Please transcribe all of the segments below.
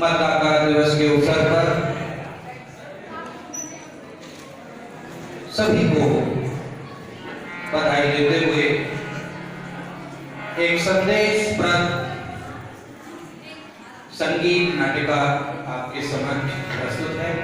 मतदाता दिवस के अवसर पर सभी को बधाई देते हुए एक संदेशप्रद संगीत नाटिका आपके समक्ष प्रस्तुत है।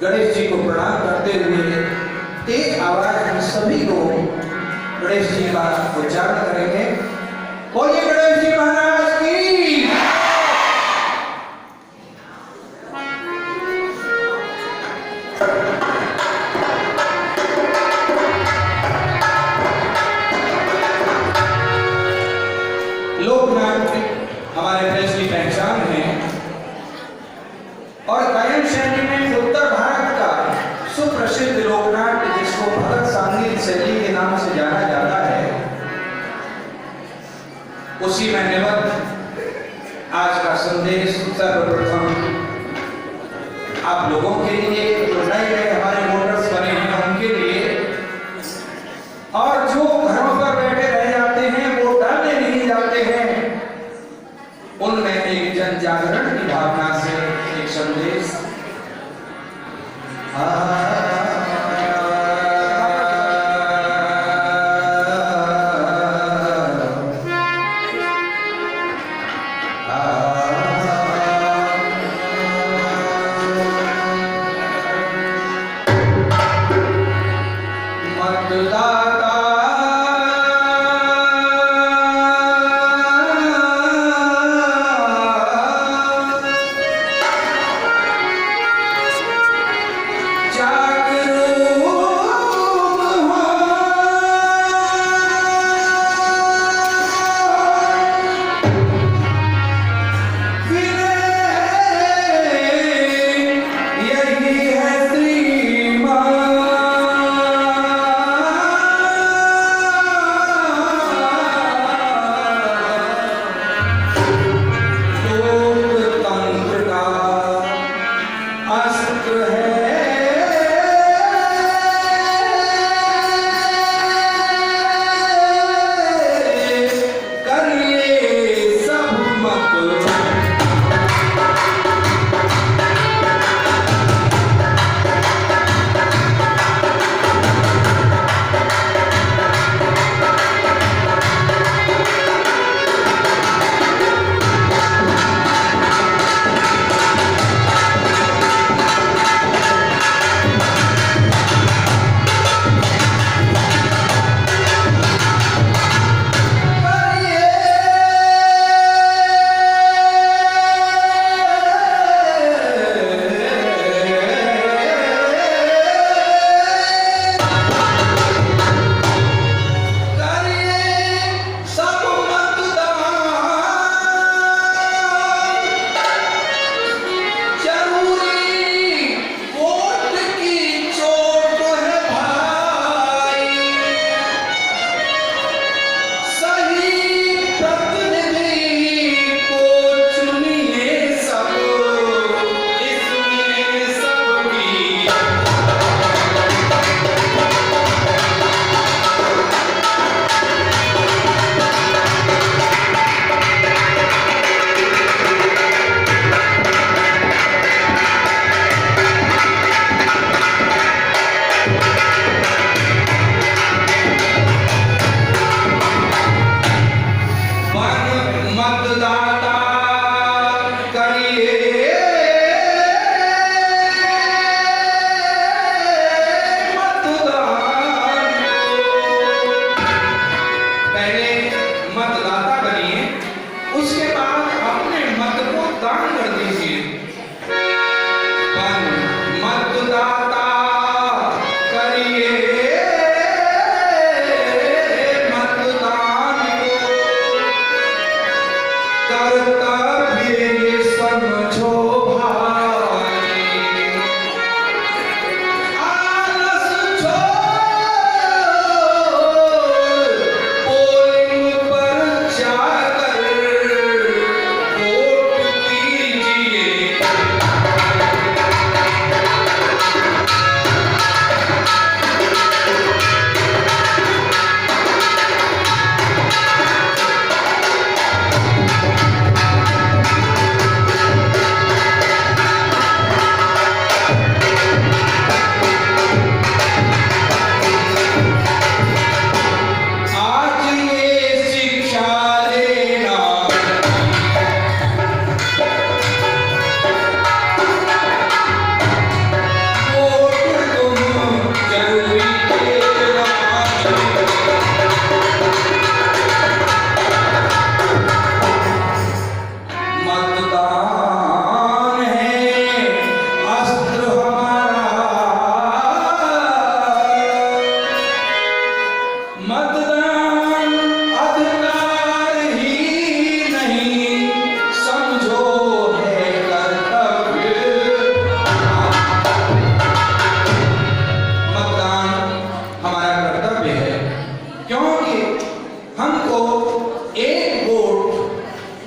गणेश जी को प्रणाम करते हुए तेज आवाज में सभी लोग गणेश जी का उच्चारण करेंगे। बोलिए गणेश जी महाराज की। लोकनाट्य हमारे देश की पहचान है और गायन शैली में उत्तर भारत का सुप्रसिद्ध लोकनाट्य जिसको भगत संगीत शैली के नाम से जाना जाता है, उसी में निबद्ध आज का संदेश सर्वप्रथम आप लोगों के लिए, जो नए नए हमारे वोटर्स बने हैं उनके लिए, और जो घरों पर बैठे रह जाते हैं, वोट डालने नहीं जाते हैं, उनमें मैं एक जन जागरण की भावना से एक संदेश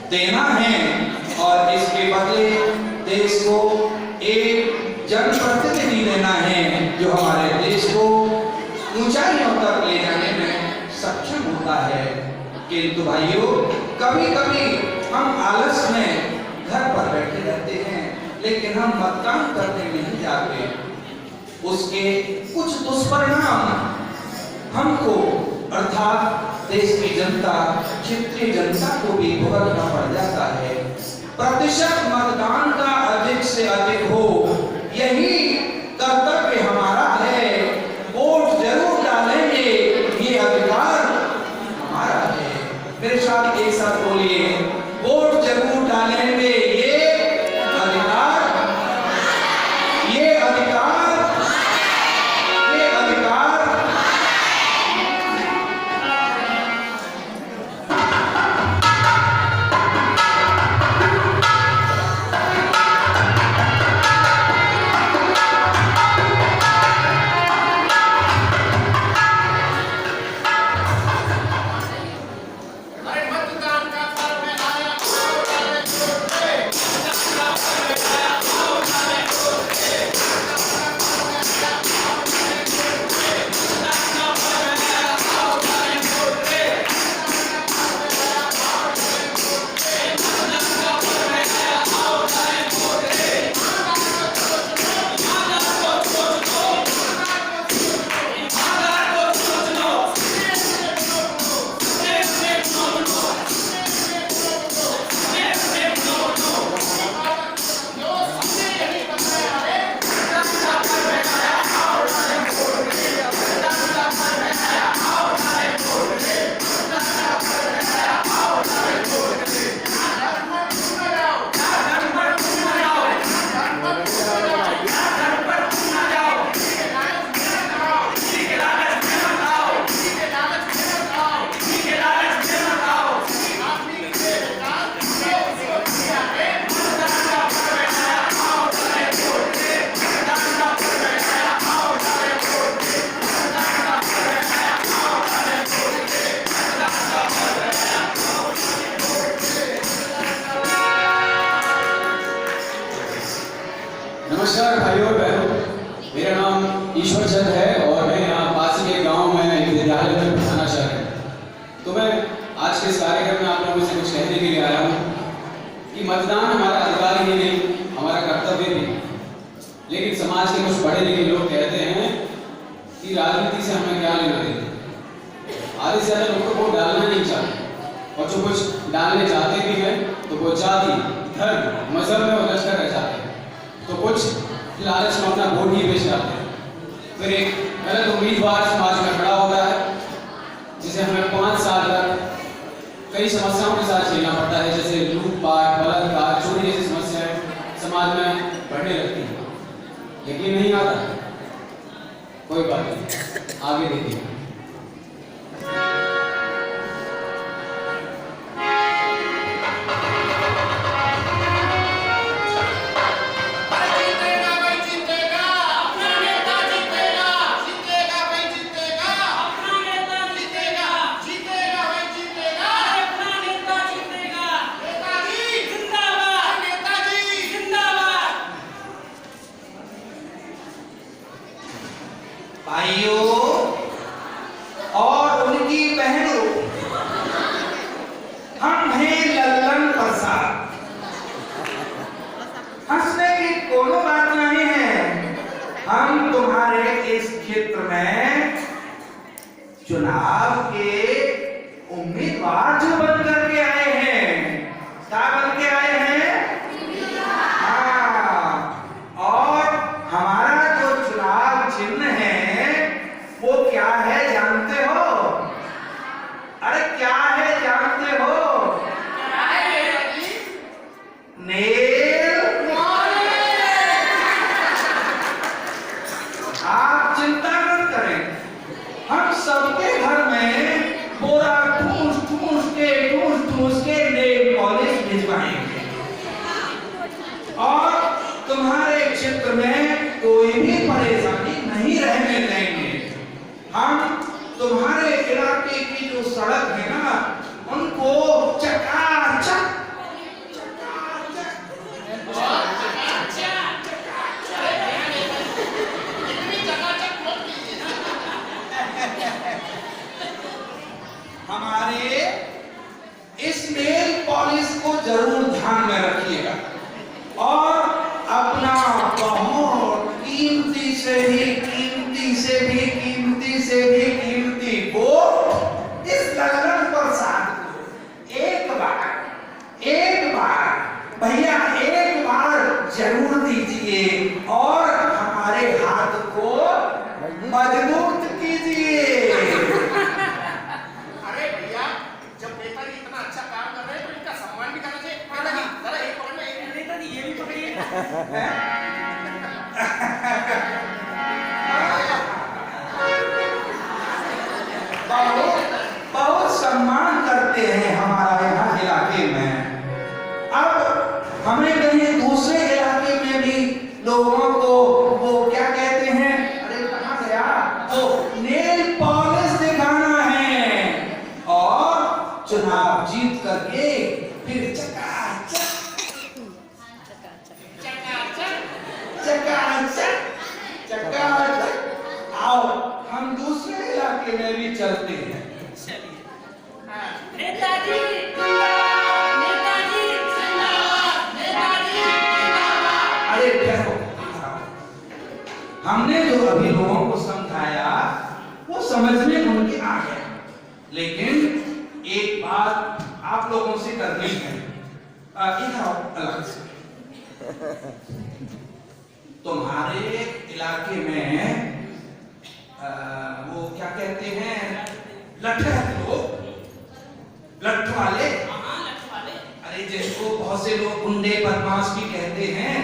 देना है और इसके बदले देश को एक जनप्रतिनिधि देना है जो हमारे देश को ऊंचाइयों तक ले जाने में सक्षम होता है। किंतु भाइयों, कभी कभी हम आलस में घर पर बैठे रहते हैं, लेकिन हम मतदान करने नहीं जाते। उसके कुछ दुष्परिणाम हमको अर्थात देश की जनता, क्षेत्रीय जनता को भी भुगतना पड़ जाता है। प्रतिशत मतदान का अधिक से अधिक हो, यही कर्तव्य हमारा है। वोट जरूर डालेंगे, ये अधिकार हमारा है। मेरे साथ एक साथ बोलिए, वोट जरूर डालेंगे, ये अधिकार, ये अधिकार, ये अधिकार। नमस्कार भाइयों और बहनों, मेरा नाम ईश्वर चंद है और मैं यहाँ पास के गांव में एक विद्यालय में पढ़ाना चाह रहा हूँ। तो मैं आज के इस कार्यक्रम में आप लोगों से कुछ कहने के लिए आया हूँ कि मतदान हमारा अधिकार ही नहीं, हमारा कर्तव्य भी। लेकिन समाज के कुछ पढ़े लिखे लोग कहते हैं कि राजनीति से हमें क्या लेना देना। आधे से ज़्यादा लोग को वोट डालना नहीं चाहते, और जो कुछ डालने चाहते भी हैं तो वो जाति, धर्म, मजहब में उलझ कर रह जाते हैं। तो कुछ लालच में अपना वोट ही बेच जाते हैं। फिर एक गलत उम्मीदवार समाज में खड़ा होता है, जिसे हमें 5 साल तक कई समस्याओं के साथ झेलना पड़ता है, जैसे लूटपाट, बलात्कार, चोरी जैसी समस्याएं समाज में बढ़ने लगती हैं। यकीन नहीं आता? कोई बात नहीं, आगे देखिए। भाइयों और उनकी बहनों, हम हैं लल्लन प्रसाद। हंसने की कोनो बात नहीं है। हम तुम्हारे इस क्षेत्र में चुनाव के उम्मीदवार जो बन करके आए हैं। क्या बन के आए हैं? हाँ, और हमारा जो चुनाव चिन्ह है वो क्या है जानते हो? अरे क्या है जानते हो? नेल। आप चिंता मत करें, हम सबके घर में बोरा ठूस के नेल पॉलिश भिजवाएंगे, और तुम्हारे क्षेत्र में कोई भी परेशानी नहीं रहने देंगे। हम तुम्हारे इलाके की जो सड़क है ना, उनको चकाचक हमारे इस नेल पॉलिश को जरूर दीजिए और हमारे हाथ को मजबूत कीजिए। अरे भैया, जब नेताजी इतना अच्छा काम कर रहे हैं तो इनका सम्मान भी करना चाहिए। नेताजी, जरा एक पकड़ में, नेताजी ये भी पकड़िए। बहुत सम्मान करते हैं हमारा यहाँ इलाके में। अब हमें कहीं दूसरे इलाके में भी लोगों को वो क्या कहते हैं, अरे कहाँ गया, वो नेल पॉलिश दिखाना है और चुनाव जीत करके फिर चकाचक आओ हम दूसरे इलाके में भी चलते हैं। नेताजी नेताजी जिंदाबाद, नेताजी जिंदाबाद। अरे ठहरो, हमने जो अभी लोगों को समझाया वो समझने में उनके आ गया, लेकिन एक बात आप लोगों से करनी है। इधर अलग से तुम्हारे इलाके में वो क्या कहते हैं, लठैत लोग, लठ वाले, अरे जिनको बहुत से लोग गुंडे बदमाश भी कहते हैं,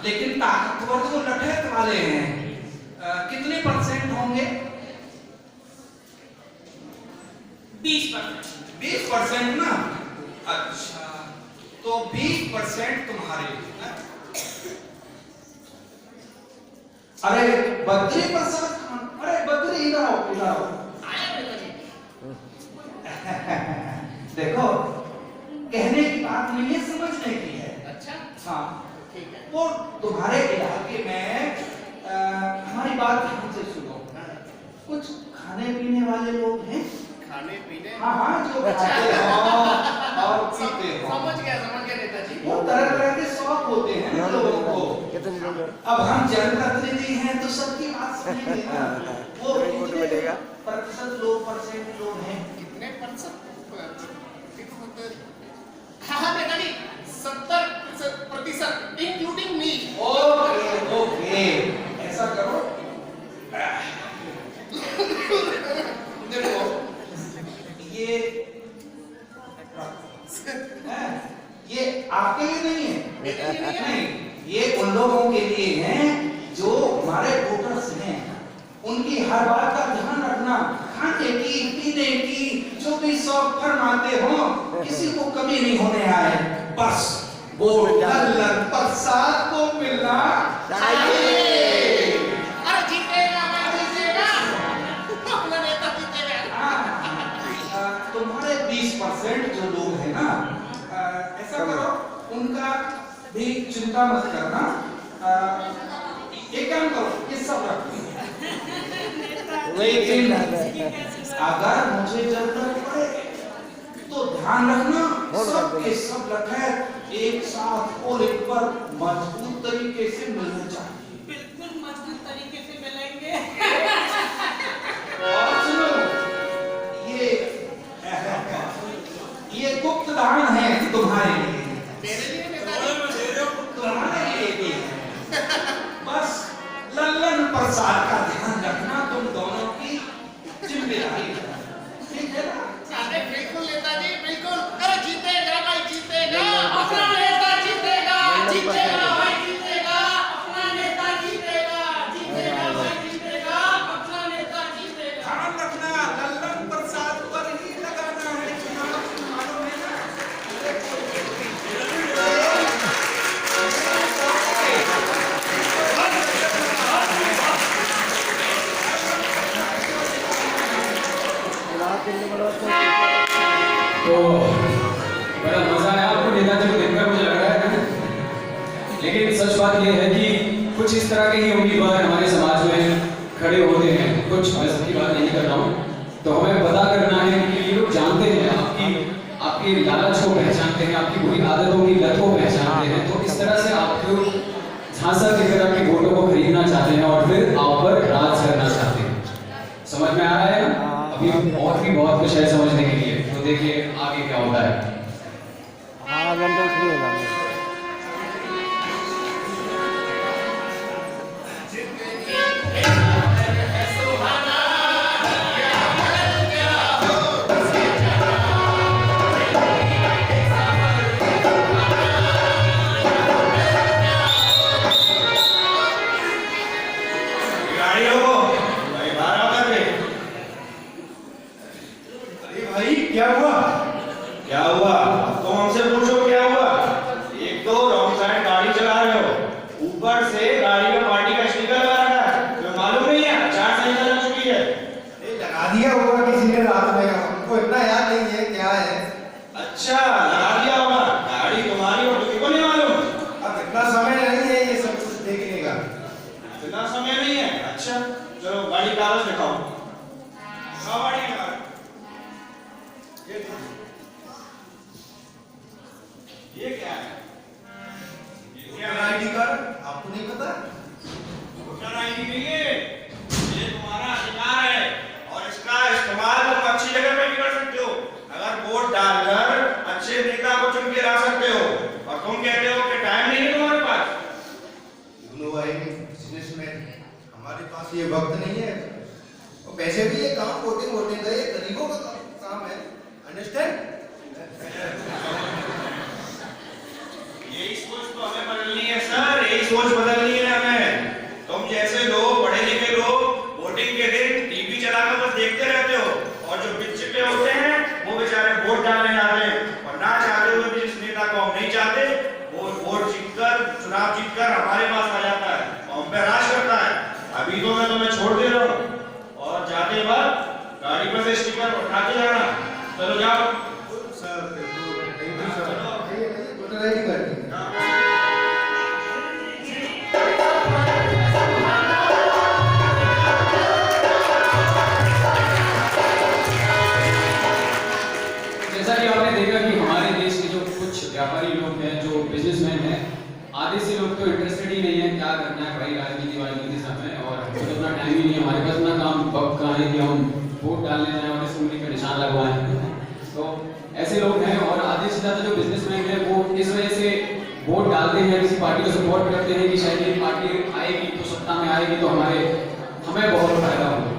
लेकिन ताकतवर तो लठैत वाले हैं। कितने परसेंट होंगे? 20%। 20% ना? अच्छा, तो 20% तुम्हारे लिए ना? अरे बद्री प्रसाद खान, अरे बद्री इधर आओ, इधर आओ। देखो, कहने की बात नहीं है, समझने की है। अच्छा, हाँ, ठीक है। वो तुम्हारे इलाके में हमारी बात ध्यान से सुनो। कुछ खाने पीने वाले लोग हैं? खाने पीने, हाँ हाँ, जो खाते हो और पीते हो। समझ गया नेताजी। वो तरह तरह के शौक होते हैं ना लोगों को। अब हम जनप्रतिनिधि हैं तो सबकी बात सुनेंगे ना। वो प्रतिशत लोग, परसेंट लोग हैं। कितने प्रतिशत? हाँ Netaji, 70% including me. Okay okay, ऐसा करो, देखो ये आपके लिए नहीं है, नहीं, ये उन लोगों के लिए हैं जो हमारे वोटर्स हैं। उनकी हर बात का ध्यान रखना, खाने की, पीने की, जो भी शौक फरमाते हो, किसी को कमी नहीं होने आए। बस वोट लल्लन प्रसाद को मिलना चाहिए। अरे जीतेगा, मैं जीतेगा, अपना नेता जीतेगा। तुम्हारे 20% जो लोग हैं ना, ऐसा करो, उनका भी चिंता मत करना। एक काम करो, ये सब रख लो, लेकिन अगर मुझे जरूरत पड़े तो ध्यान रखना, सब के सब लठैत एक साथ और एक पर मजबूत तरीके से मिलने चाहिए। बिल्कुल मजबूत तरीके से मिलेंगे। और सुनो, ये गुप्त दान है तुम्हारे लिए, मेरे लिए नेताजी, तुम्हारे लिए भी है। बस लल्लन प्रसाद का ध्यान रखना, तुम दोनों की जिम्मेदारी है, ठीक है ना? अरे बिल्कुल नेताजी, बिल्कुल। अरे जीतेगा भाई, जीतेगा, अपना नेता जीतेगा, जीतेगा भाई जीतेगा, अपना नेता जीतेगा, जीतेगा भाई जीतेगा, अपना नेता जीतेगा। ध्यान रखना, लल्लन प्रसाद पर ही लगाना है चुनाव, मालूम है ना? तो बड़ा मजा आया आपको नेताजी को देखकर, मुझे लग रहा है। लेकिन सच बात यह है कि कुछ इस तरह के ही उम्मीदवार हमारे समाज में खड़े होते हैं। कुछ, मैं सबकी बात नहीं कर रहा हूँ, तो हमें पता करना है कि ये लोग जानते हैं आपकी लालच को पहचानते हैं, आपकी बुरी आदतों की लत को पहचानते हैं। तो इस तरह से आपको झांसा देकर आपके वोटों को खरीदना चाहते हैं और फिर आप पर राज करना चाहते हैं। समझ में आ रहा है ना? अभी और भी बहुत कुछ है समझने के लिए, तो देखिए आगे क्या होता है। की गई है। ये तुम्हारा अधिकार है और इसका इस्तेमाल तुम अच्छी जगह पे भी कर सकते हो। अगर वोट डालकर अच्छे नेता को चुन के ला सकते हो और तुम कहते हो कि टाइम नहीं है तुम्हारे पास। दोनों भाई बिजनेसमैन, हमारे पास ये वक्त नहीं है और पैसे भी ये काम वोटिंग का ये गरीबों का काम है, अंडरस्टैंड? यही सोच तो हमें बदलनी है सर, यही सोच बदलनी है हमें। तुम जैसे लोग, पढ़े लिखे लोग वोटिंग के दिन टीवी चलाकर बस देखते रहते हो और जो पिच पे होते हैं वो बेचारे वोट डालने जाते हैं और ना चाहते हुए भी जिस नेता को हम नहीं चाहते वो वोट जीतकर, चुनाव जीतकर हमारे पास आ जाता है और हम पे राज करता है। अभी तो मैं तुम्हें छोड़ दे रहा हूँ और जाते वक्त गाड़ी पर से स्टिकर उठा के जाना। चलो जाओ sir, thank you sir. Voter ID card जैसा कि आपने देखा कि हमारे देश के जो कुछ व्यापारी लोग हैं, जो बिजनेसमैन हैं, आधे से लोग तो इंटरेस्टेड ही नहीं है क्या करना है भाई राजनीति समय, और हमको तो इतना टाइम ही नहीं है, हमारे पास इतना काम वक्त का है कि हम वोट डालने जाएं और इस उंगली पे निशान लगवाएं। तो ऐसे लोग हैं और आधे से ज़्यादा जो बिजनेसमैन हैं वो इस वजह से वोट डालते हैं, किसी पार्टी को सपोर्ट करते हैं कि शायद ये पार्टी आएगी तो सत्ता में आएगी तो हमें बहुत फायदा होगा।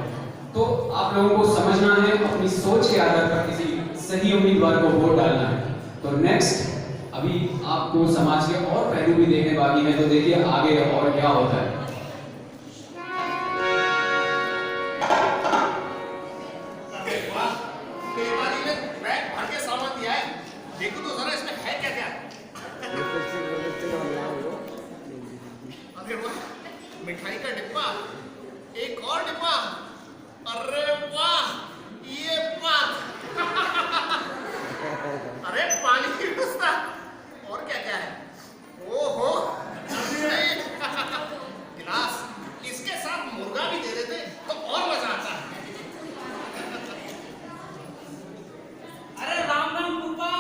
तो आप लोगों को समझना है, अपनी सोच के आधार पर किसी सही उम्मीदवार को वोट डालना है। तो नेक्स्ट अभी आपको समाज के और पहलू भी देखने बाकी हैं, तो देखिए आगे और क्या होता है। नेताजी ने बैग भर के सामान दिया है, देखो तो जरा इसमें है क्या क्या। अरे वाह, मिठाई का डिब्बा, एक और डिब्बा, अरे वाह ये बात। अरे पानी की व्यवस्था, और क्या क्या है, ओहो गिलास, इसके साथ मुर्गा भी दे देते तो और मजा आता है। अरे राम राम फूफा।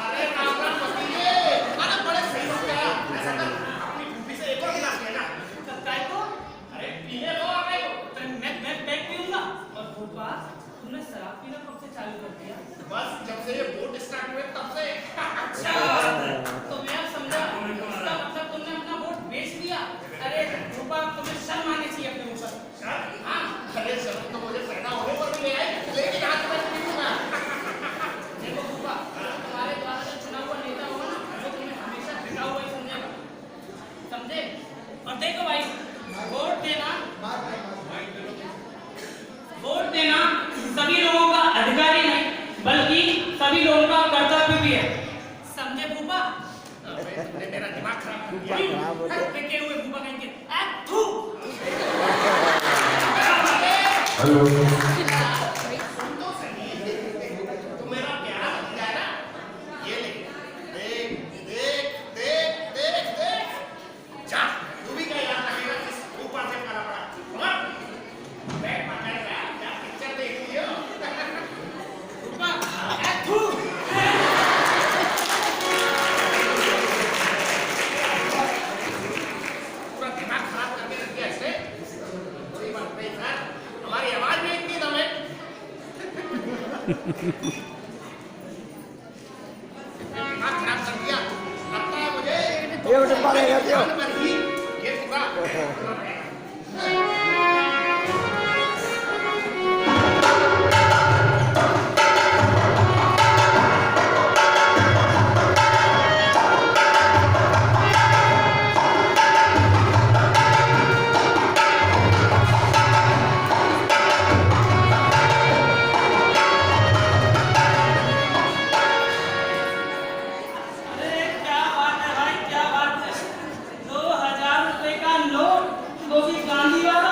अरे राम राम भतीजे, अरे बड़े सही हो गया। ऐसा कर, अपनी फूफी से एक और गिलास लेना। काय को? अरे पीने दो आ गए हो। तो मैं पीऊंगा। और फूफा तुमने शराब पीना कब से चालू कर दिया? बस जब से ये वोट स्टार्ट हुए तब से। अच्छा, तो मैं अब समझा, इसका मतलब तुमने अपना वोट बेच दिया। अरे फूफा तुम्हें शर्म आनी चाहिए अपने ऊपर। शर्म? हाँ, अरे शर्म तो मुझे पैदा होने पर भी ले आई, लेकिन आज मैं पीऊंगा। देखो फूफा, तुम्हारे द्वारा जो चुना हुआ नेता होगा ना, वो तुम्हें हमेशा टिका हुआ ही समझेगा, समझे? और देखो भाई, वोट देना सभी लोगों का अधिकार ही नहीं, बल्कि सभी लोगों का कर्तव्य भी है, समझे फूफा? तुमने मेरा दिमाग खराब कर दिया। फेंके हुए फूफा कहेंगे, "आ, थू!" हेलो, सुन तो सही, तू मेरा प्यारा भतीजा है ना? ये ले, देख देख देख देख देख, जा तू भी क्या याद रखेगा किस ऊपर से काला पड़ा। और बैग पकड़ेगा, क्या पिक्चर देख लियो। फूफा, "आ, थू!" पूरा दिमाग खराब करके रख दिया इसने। कोई बात नहीं सर, हमारी आवाज भी इतनी दम है। दिमाग खराब कर दिया, लगता है मुझे। ये डिब्बा ले गया ये पूरा। अरे क्या बात है भाई, क्या बात है। 2000 रुपए का नोट, वो भी गांधी वाला।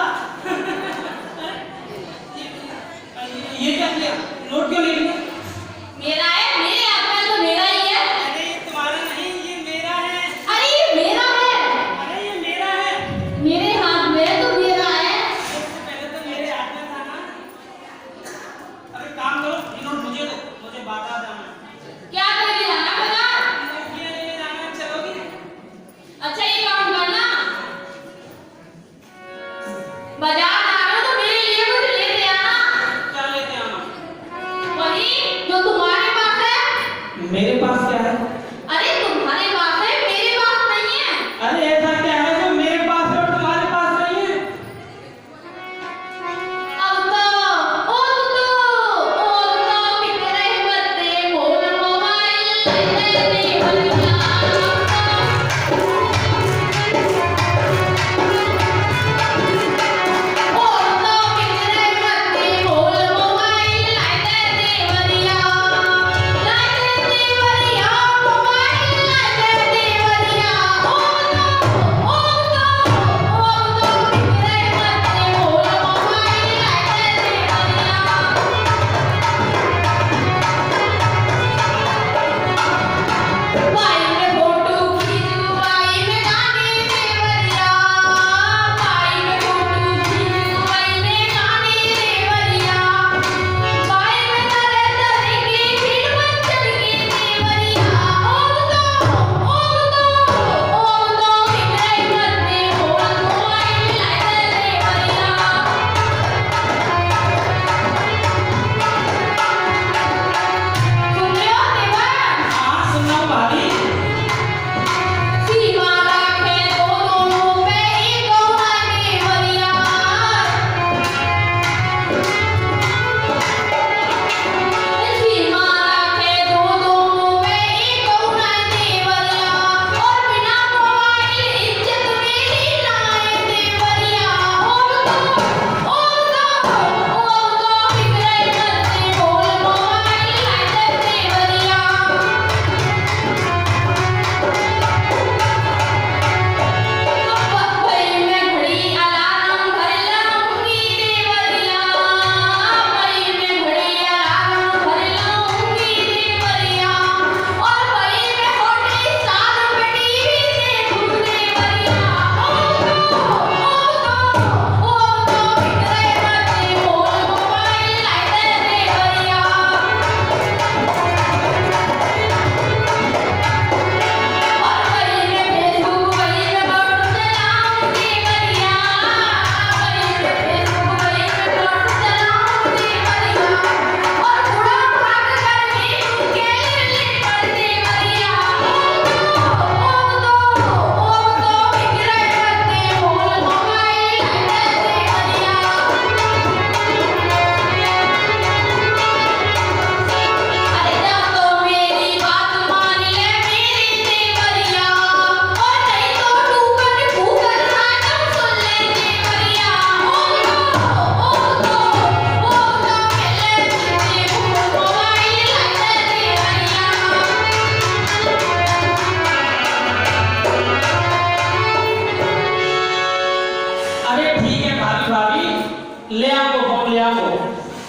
ले आओ फोन ले आओ।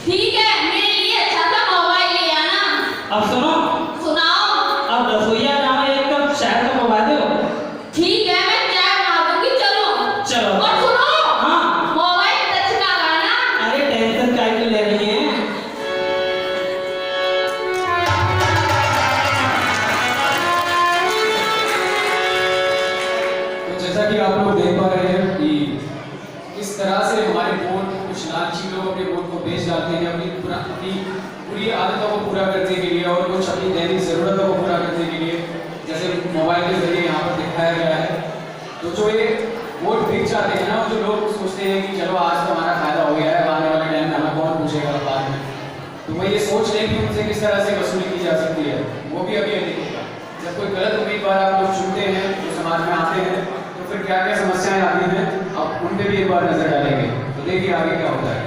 ठीक है, मेरे लिए अच्छा सा मोबाइल ले आना। अब सुनो, सुनाओ। अब रसोईया जाना एक कप चाय तो मंगवा दो। ठीक है, मैं चाय बना दूंगी, चलो। चलो। और सुनो, हाँ। मोबाइल टच का लाना। अरे टेंशन काहे की ले रही है? तो जैसा कि आप लोग देख पा रहे हैं कि इस तरह से हमारे वोट कुछ लालची लोग अपने वोट को बेच डालते हैं अपनी पूरी आदतों को पूरा करने के लिए और कुछ अपनी दैनिक ज़रूरतों को पूरा करने के लिए, जैसे मोबाइल के जरिए यहाँ पर दिखाया गया है। तो जो ये वोट बिक जाते हैं ना, जो लोग सोचते हैं कि चलो आज तो हमारा फायदा हो गया है, आने वाले टाइम में हमें कौन पूछेगा बाद में, तो वो ये सोच लें कि उनसे किस तरह से वसूली की जा सकती है, वो भी अभी देखेगा। जब कोई गलत उम्मीदवार आप लोग चुनते हैं, जो समाज में आते हैं, तो फिर क्या क्या समस्याएं आती हैं, अब उन पे भी एक बार नजर डालेंगे। तो देखिए आगे क्या होता है।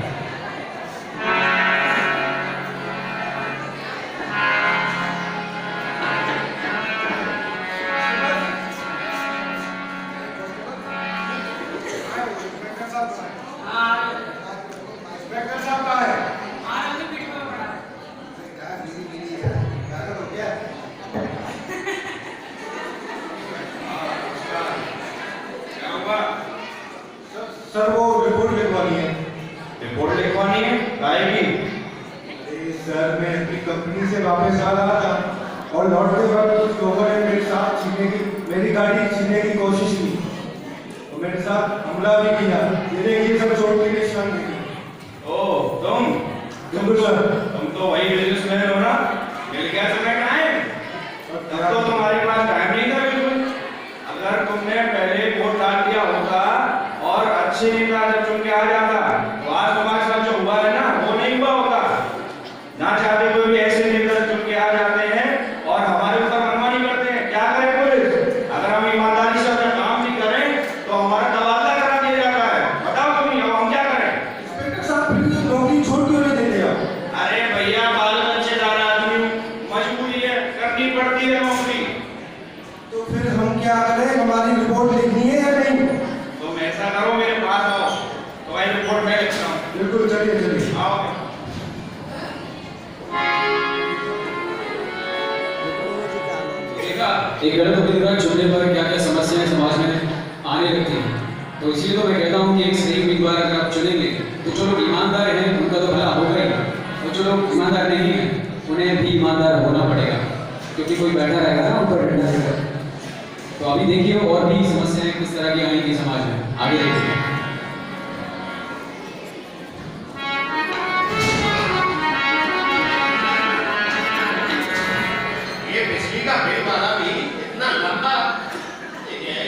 सर वो रिपोर्ट लिखवानी है। रिपोर्ट लिखवानी है काहे की? अरे सर मैं अपनी कंपनी से वापस आ रहा था और लौटते वक्त कुछ लोगों ने मेरी गाड़ी छीनने की कोशिश की, तो मेरे साथ हमला भी किया। ये देखिए सब चोट के निशान देखिए। ओ तुम सर तुम तो वही बिजनेसमैन हो ना, मिल गया तुम्हें टाइम। तब तो तुम्हारे पास टाइम नहीं था बिल्कुल। अगर तुमने पहले वोट डाल दिया होता और अच्छे नेता जब चुन के आ जाता, तो आज तुम्हारे साथ जो हुआ है ना, वो नहीं हुआ होता। ना चाहते हुए भी ऐसे नेता चुन के आ जाते हैं और हमारे ऊपर मनमानी करते हैं। क्या करे पुलिस? अगर हम ईमानदारी से अपना काम नहीं करें तो हमारा तबादला करा दिया जाता है। बताओ तुम, अब हम क्या करें? इंस्पेक्टर साहब फिर नौकरी छोड़ क्यों नहीं देते आप? अरे भैया, बाल बच्चेदार आदमी, मजबूरी है, करनी पड़ती है नौकरी। तो फिर हम क्या करें? हमारी रिपोर्ट लिखनी है या नहीं? तुम ऐसा करो, मेरे पास आओ, तुम्हारी रिपोर्ट मैं लिखता हूँ। बिल्कुल, चलिए चलिए। आओ। देखा एक गलत उम्मीदवार चुनने पर क्या क्या समस्याएं समाज में आने लगती हैं। तो इसलिए तो मैं कहता हूँ कि एक सही उम्मीदवार अगर आप चुनेंगे तो जो लोग ईमानदार हैं उनका तो भला होगा ही, और जो लोग ईमानदार नहीं हैं उन्हें भी ईमानदार होना पड़ेगा, क्योंकि कोई बैठा रहेगा ना ऊपर डंडा लेकर। तो अभी देखिए और भी समस्याएं किस तरह की आएंगी समाज में, आगे देखिए। ये बिजली का बिल वाला भी इतना लंबा, ये क्या है?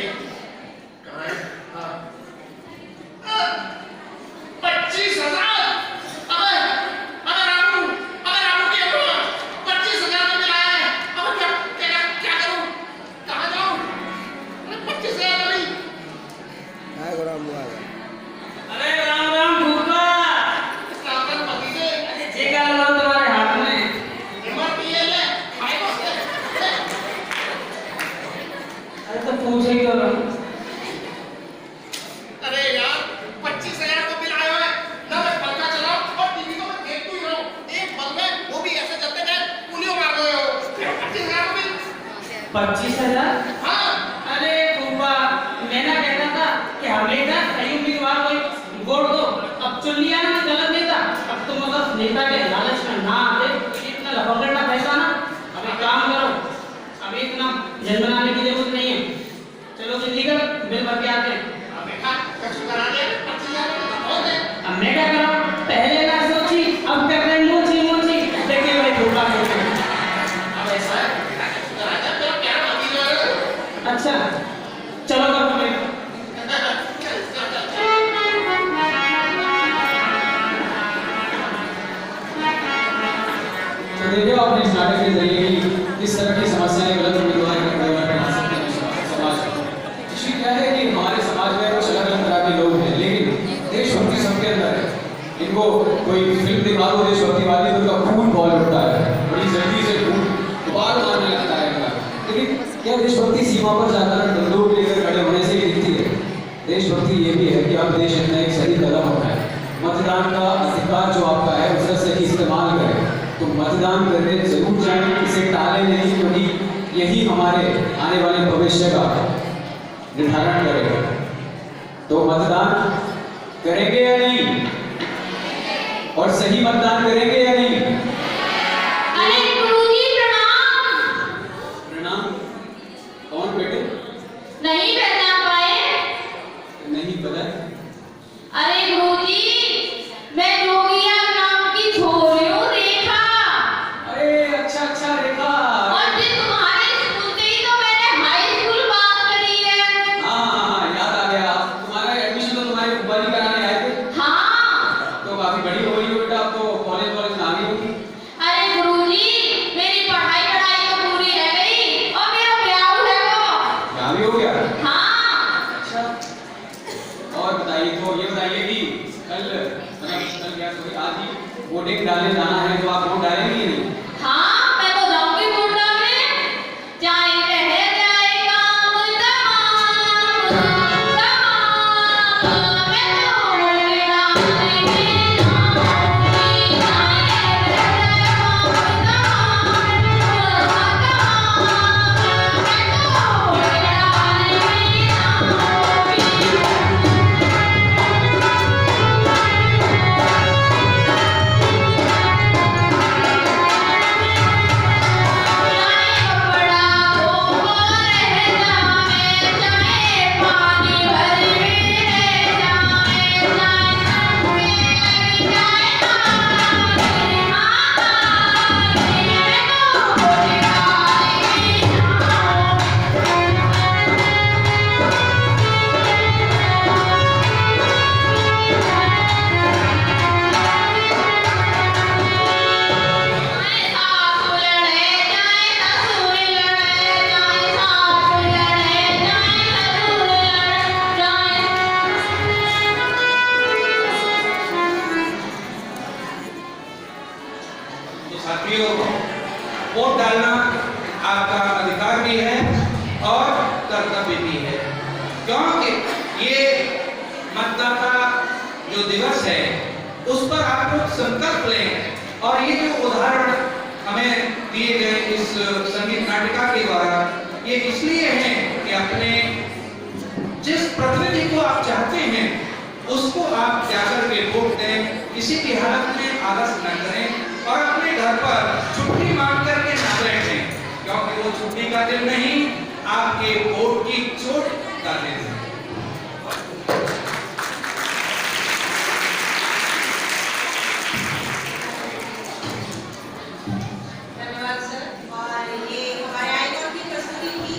कहाँ है? हाँ। 25,000! अबे रामू के ऊपर 25,000 का बिल आया है। अब क्या करूं? कहाँ जाऊं? 25,000 का बिल। अरे राम राम भूखा। राम भतीजे, ये क्या लो तुम्हारे हाथ में? हिम्मत नहीं है ले, खाए को से। अरे तो पूछे क्यों ना? अरे यार, 25,000 का बिल आया है। ना मैं पंखा चलाऊं और टीवी तो मैं देखती ही रहूं। एक बल्ब में वो भी ऐसे जलते गए, पुलियो मार रहे हो। 25,000 का बिल। 25,000? हाँ। अरे भूपा, मैं ना कहता था कि हमेशा सही उम्मीदवार को वोट दो। अब चुन लिया ना गलत नेता, अब तुम अगर नेता के लालच में ना आते तो इतना लफंगड़ा पैसा ना। अब एक काम करो, अब इतना जन्मनाने की जरूरत नहीं है। चलो जल्दी कर, बिल भर के आते हैं। अब देखा, कष्ट करा दे, 25,000 का बहुत है। अब मैं क्या करूं? पहले ना सोची, अब कर रहे मोची। देखिए भाई भूपा कैसे। अब ऐसा है, कष्ट करा दे, मेरा प्यारा भतीजा है। अच्छा चलो करो फिर। तो देखिए आपने इस नाटक के जरिए कि किस तरह की समस्याएं गलत उम्मीदवार के परिवार में आ सकती हैं समाज में। इश्यू क्या है कि हमारे समाज में कुछ अलग अलग तरह के लोग हैं, लेकिन देशभक्ति सबके अंदर है। इनको कोई फिल्म दिखा दो देशभक्ति वाली तो उनका खून बॉल उठता है, बड़ी जल्दी से खून उबाल मारने लगता है इनका। लेकिन क्या देशभक्ति सीमा पर जाकर बंदूक लेकर खड़े होने से ही दिखती है? देशभक्ति ये भी है कि अब देश में एक सही कदम उठाए, मतदान मतदान का अधिकार जो आपका है उसका सही इस्तेमाल करें। तो मतदान करने जरूर जाएं, इसे टालें नहीं, क्योंकि यही हमारे आने वाले भविष्य का निर्धारण करेगा। तो मतदान करेंगे या नहीं, और सही मतदान करेंगे या नहीं? अरे गुरुजी प्रणाम। प्रणाम। कौन बेटे? नहीं पहचान पाए? नहीं पता। अरे गुरुजी, मैं जोगिया नाम की छोरी हूँ, रेखा। अरे अच्छा रेखा। और फिर तुम्हारे स्कूल से ही तो मैंने हाई स्कूल बात करी है। हाँ याद आ गया। तुम्हारा एडमिशन तो तुम्हारे फुफाजी कराने आए थे। हाँ। तो काफी बड़ी हो गई हो बेटा, अब तो कॉलेज में आ गई होगी। अरे गुरुजी, मेरी पढ़ाई तो पूरी रह गई और मेरा ब्याह है वो। यहाँ भी हो गया? हाँ। अच्छा, और बताइए, तो ये बताइए कि कल क्या सॉरी आज ही वोटिंग डालने जाना है, तो आप वोट डालेंगे या नहीं? हाँ, मैं तो जाऊंगी वोट डालने। चाहे रह जाए काम तमाम, तमाम, मैं तो वोट डालने जाऊंगी। चाहे रह जाए काम तमाम, तमाम, मैं तो वोट डालने जाऊंगी। तो साथियों, वोट डालना आपका अधिकार भी है और कर्तव्य भी है, क्योंकि ये मतदाता जो दिवस है उस पर आप लोग संकल्प लें। और ये जो उदाहरण हमें दिए गए इस संगीत नाटिका के द्वारा, ये इसलिए है कि अपने जिस प्रतिनिधि को आप चाहते हैं उसको आप जाकर के वोट दें, किसी भी हालत में आलस न करें और अपने घर पर छुट्टी मांग करके न बैठें, क्योंकि वो छुट्टी का दिन नहीं, आपके वोट की चोट का दिन है। धन्यवाद सर। और ये हमारे आइकॉन की प्रस्तुति थी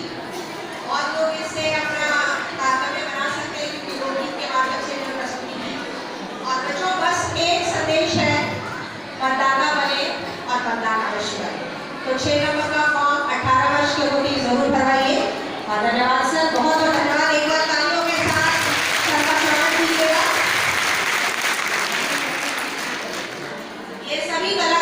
और लोग इससे अपना तारतम्य बना सकते हैं, क्योंकि लोकगीत के माध्यम से जो प्रस्तुति थी। और बच्चों, बस एक संदेश है, मतदाता बने और मतदान अवश्य करें। तो 6 नंबर का फॉर्म 18 वर्ष के होगी जरूर भरवाइए। और धन्यवाद सर, बहुत बहुत धन्यवाद। एक बार तालियों के साथ सर का स्वागत कीजिएगा। ये सभी कला